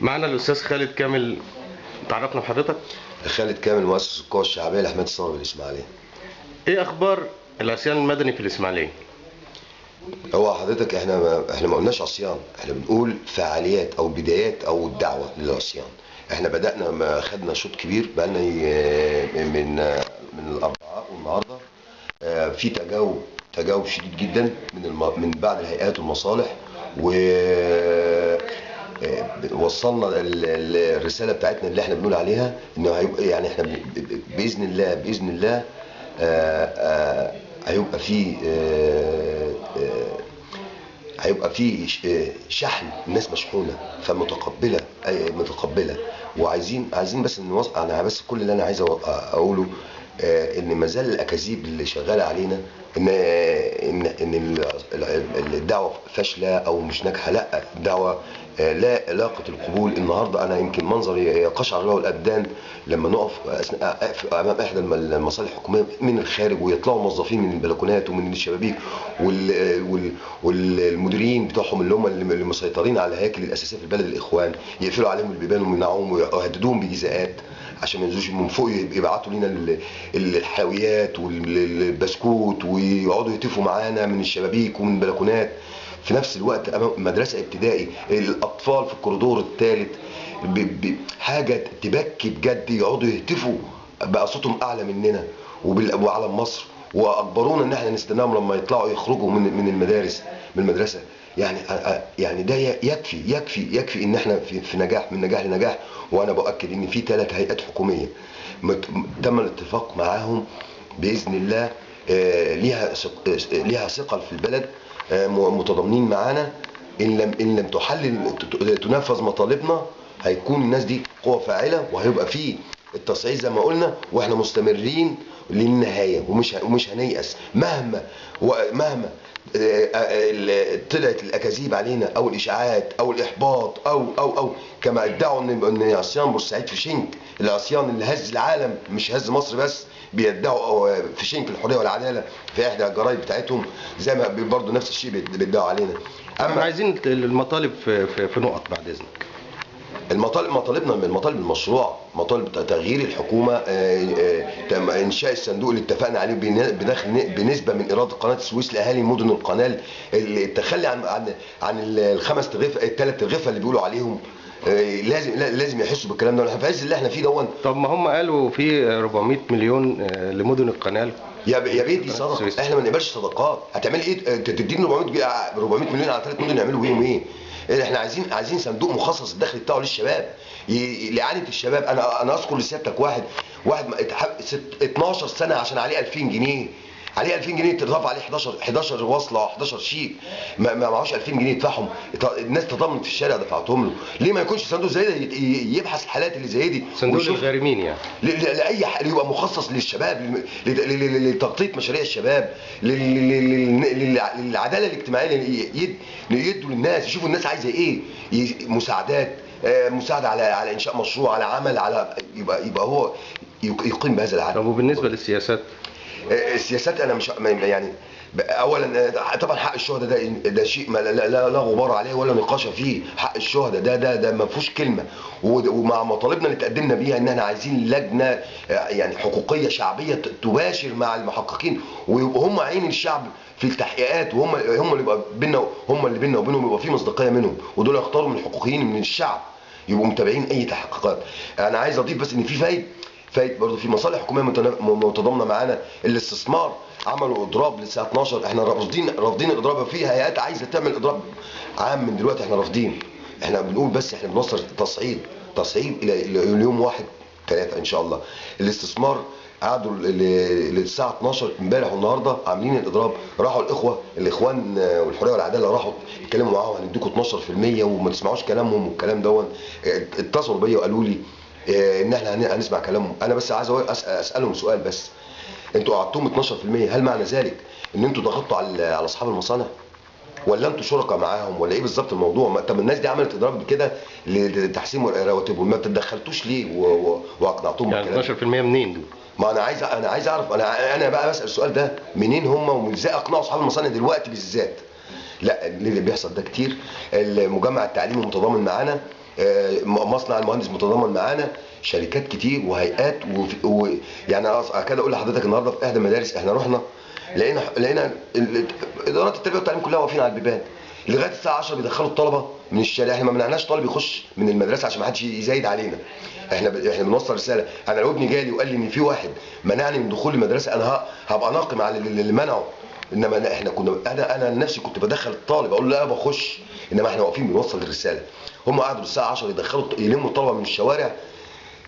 معنا الأستاذ خالد كامل. تعرفنا بحضرتك. خالد كامل، مؤسس القوى الشعبيه لحمايه الثوره بالاسماعيليه. إيه أخبار العصيان المدني في الإسماعيلية؟ هو حضرتك احنا ما قلناش عصيان، احنا بنقول فعاليات او بدايات او الدعوه للعصيان. احنا بدانا، ما خدنا شوط كبير بقالنا من الاربعاء والنهارده. في تجاوب شديد جدا من بعض الهيئات والمصالح، و وصلنا الرساله بتاعتنا اللي احنا بنقول عليها انه هيبقى، يعني احنا باذن الله هيبقى في شحن، الناس مشحونه فمتقبله، متقبله. عايزين بس انا بس كل اللي انا عايز اقوله ان ما زال الاكاذيب اللي شغاله علينا ان الدعوه فاشله او مش ناجحه. لا، الدعوه لا لاقت القبول. النهارده انا يمكن منظري يقشعر له الابدان لما نقف امام احدى المصالح الحكوميه من الخارج، ويطلعوا موظفين من البلكونات ومن الشبابيك والمديرين بتوعهم اللي هم اللي مسيطرين على الهياكل الاساسيه في البلد، الاخوان، يقفلوا عليهم البيبان ويمنعوهم ويهددوهم بجزاءات عشان ما ينزلوش من فوق، يبعتوا لنا الحاويات والبسكوت ويقعدوا يهتفوا معانا من الشبابيك ومن البلكونات. في نفس الوقت امام مدرسه ابتدائي الاطفال في الكوريدور الثالث حاجه تبكي بجد، يقعدوا يهتفوا بقى صوتهم اعلى مننا وعلم مصر، واجبرونا ان احنا نستناهم لما يطلعوا يخرجوا من المدارس، من المدرسه. يعني ده يكفي ان احنا في نجاح، من نجاح لنجاح. وانا باكد ان في 3 هيئات حكوميه تم الاتفاق معاهم باذن الله، ليها ثقل في البلد، متضامنين معانا. ان لم تنفذ مطالبنا، هيكون الناس دي قوة فاعلة، وهيبقى فيه التصعيد زي ما قلنا، واحنا مستمرين للنهاية، ومش هنيأس مهما طلعت الاكاذيب علينا او الاشاعات او الاحباط او كما ادعوا ان عصيان بورسعيد في شنك، العصيان اللي هز العالم مش هز مصر بس، بيدعوا في شنك الحريه والعداله في احدى الجرايد بتاعتهم، زي ما برضه نفس الشيء بيدعوا علينا. احنا اما عايزين المطالب في نقط بعد إذنك. مطالبنا من مطالب المشروع، مطالب تغيير الحكومه، انشاء الصندوق اللي اتفقنا عليه بنسبه من ايراد قناه السويس لاهالي مدن القناه، التخلي عن الخمس ترغيفه، الثلاث ترغيفه اللي بيقولوا عليهم. لازم يحسوا بالكلام ده. احنا في عز اللي احنا فيه دون. طب ما هم قالوا في 400 مليون لمدن القناة. يا بيه، دي قناة صدقه، السويس. احنا ما نقبلش صدقات. هتعملي ايه؟ تديني 400 مليون على 3 مدن يعملوا بيهم ايه؟ احنا عايزين صندوق مخصص الدخل بتاعه للشباب، لاعاده الشباب. انا اذكر لسيادتك واحد 12 سنه عشان عليه 2000 جنيه، عليه 2000 جنيه تضاف عليه 11 وصله 11 شيك، ما معهوش 2000 جنيه يدفعهم. الناس تضامن في الشارع دفعتهم له. ليه ما يكونش صندوق زي ده يبحث الحالات اللي زي دي صندوق ويشوف للغارمين يعني. لاي يبقى مخصص للشباب، لتغطيه مشاريع الشباب، للعداله الاجتماعيه، يدوا للناس، يشوفوا الناس عايزه ايه، مساعدات، مساعده على انشاء مشروع، على عمل، على يبقى هو يقيم بهذا العدل. طب وبالنسبة للسياسات؟ السياسات انا مش يعني اولا طبعا حق الشهداء ده شيء ما لا غبار عليه ولا نقاش فيه. حق الشهداء ده ما فيهوش كلمه. ومع مطالبنا اللي تقدمنا بيها ان احنا عايزين لجنه يعني حقوقيه شعبيه تباشر مع المحققين، ويبقوا هم عين الشعب في التحقيقات، وهم اللي يبقى بينا، هم اللي بينا وبينهم يبقى في مصداقيه منهم، ودول يختاروا من الحقوقيين من الشعب يبقوا متابعين اي تحقيقات. انا عايز اضيف بس ان في فايد برضه في مصالح حكوميه متضامنه معانا. الاستثمار عملوا اضراب للساعه 12، احنا رافضين الاضراب. في هيئات عايزه تعمل اضراب عام من دلوقتي، احنا رافضين. احنا بنقول بس احنا بنوصل تصعيد الى يوم 1/3 ان شاء الله. الاستثمار قعدوا للساعه 12 امبارح والنهارده عاملين الاضراب. راحوا الاخوان والحريه والعداله، راحوا يتكلموا معاهم هنديكم 12% وما تسمعوش كلامهم والكلام دون. اتصلوا بيا وقالوا لي ان احنا هنسمع كلامهم. انا بس عايز اسالهم سؤال بس، انتوا قعدتم 12%، هل معنى ذلك ان انتوا ضغطتوا على اصحاب المصانع، ولا انتوا شركاء معاهم، ولا ايه بالظبط الموضوع؟ طب الناس دي عملت اضراب كده لتحسين رواتبهم، ما تدخلتوش ليه واقنعتوهم يعني بالكلام؟ 12% منين دول؟ ما انا عايز اعرف. انا بقى بسال السؤال ده، منين هم وازاي اقنعوا اصحاب المصانع دلوقتي بالذات؟ لا، اللي بيحصل ده كتير. المجمع التعليمي متضامن معانا، مصنع المهندس متضامن معانا، شركات كتير وهيئات يعني كده اقول لحضرتك النهارده في احدى المدارس احنا رحنا لقينا ادارات التربيه والتعليم كلها واقفين على البيبان لغايه الساعه 10 بيدخلوا الطلبه من الشارع. احنا ما منعناش طالب يخش من المدرسه عشان ما حدش يزايد علينا. احنا بنوصل رساله. انا لو ابني جالي وقال لي ان في واحد منعني من دخول المدرسه انا هبقى ناقم على اللي منعه. انما احنا كنا انا نفسي كنت بدخل الطالب اقول له لا بخش، انما احنا واقفين بنوصل الرساله. هم قعدوا الساعه 10 يلموا الطلبه من الشوارع.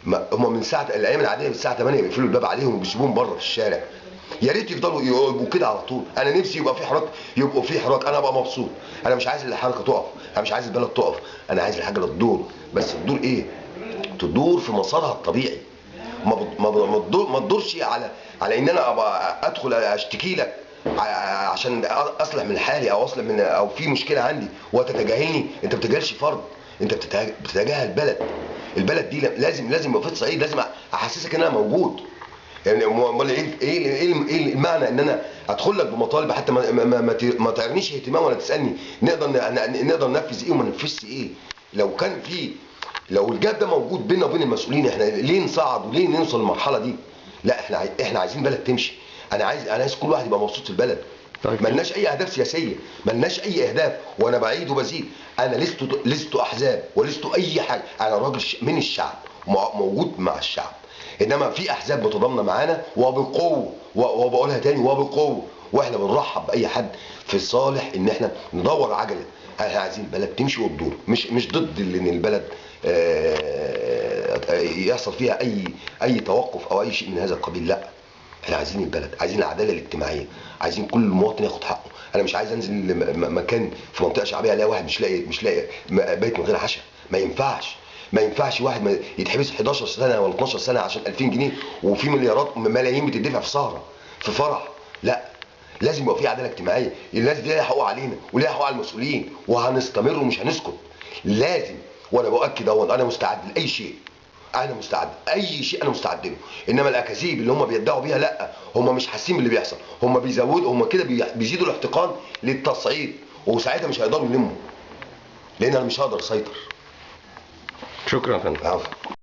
هم من ساعه الايام العاديه من الساعه 8 بيقفلوا الباب عليهم وبيسيبوهم بره في الشارع. يا ريت يفضلوا يبقوا كده على طول. انا نفسي يبقى في حراك، يبقوا في حراك، انا ابقى مبسوط. انا مش عايز الحركه تقف، انا مش عايز البلد تقف، انا عايز الحاجه تدور. بس تدور ايه؟ تدور في مسارها الطبيعي. ما تدورش على ان انا ابقى ادخل اشتكي لك عشان اصلح من حالي او اصلح من او في مشكله عندي وتتجاهلني. انت ما بتتجاهلش فرد، انت بتتجاهل بلد. البلد دي لازم يبقى في صعيد، لازم احسسك ان انا موجود. يعني امال ايه المعنى ان انا ادخل لك بمطالب حتى ما تعرنيش اهتمام ولا تسالني نقدر ننفذ ايه وما ننفذش ايه؟ لو الجاب ده موجود بيننا وبين المسؤولين، احنا ليه نصعد وليه نوصل للمرحله دي؟ لا احنا عايزين بلد تمشي. انا عايز كل واحد يبقى مبسوط في البلد. طيب. ملناش اي اهداف سياسيه، ملناش اي اهداف. وانا بعيد وبزيد، انا لست احزاب ولست اي حاجه. انا راجل من الشعب موجود مع الشعب. انما في احزاب متضامنه معانا وبقوه، وبقولها تاني وبقوه، واحنا بنرحب باي حد في صالح ان احنا ندور عجله. احنا عايزين البلد تمشي وتدور، مش ضد ان البلد يحصل فيها اي توقف او اي شيء من هذا القبيل. لا، احنا عايزين البلد، عايزين العداله الاجتماعيه، عايزين كل مواطن ياخد حقه. انا مش عايز انزل مكان في منطقه شعبيه الاقي واحد مش لاقي بيت من غير عشاء. ما ينفعش واحد يتحبس 11 سنه ولا 12 سنه عشان 2000 جنيه وفي ملايين بتدفع في سهره في فرح. لا، لازم يبقى في عداله اجتماعيه. الناس دي ليها حقوق علينا وليها حقوق على المسؤولين، وهنستمر ومش هنسكت. لازم. وانا باكد اهو انا مستعد لاي شيء. انا مستعد اي شيء، انا مستعد له. انما الاكاذيب اللي هم بيدعوا بيها لا، هم مش حاسين باللي بيحصل. هم بيزودوا، هم كده بيزيدوا الاحتقان للتصعيد، وساعتها مش هيقدروا يلموا، لان انا مش هقدر اسيطر. شكرا يا فندم. العفو.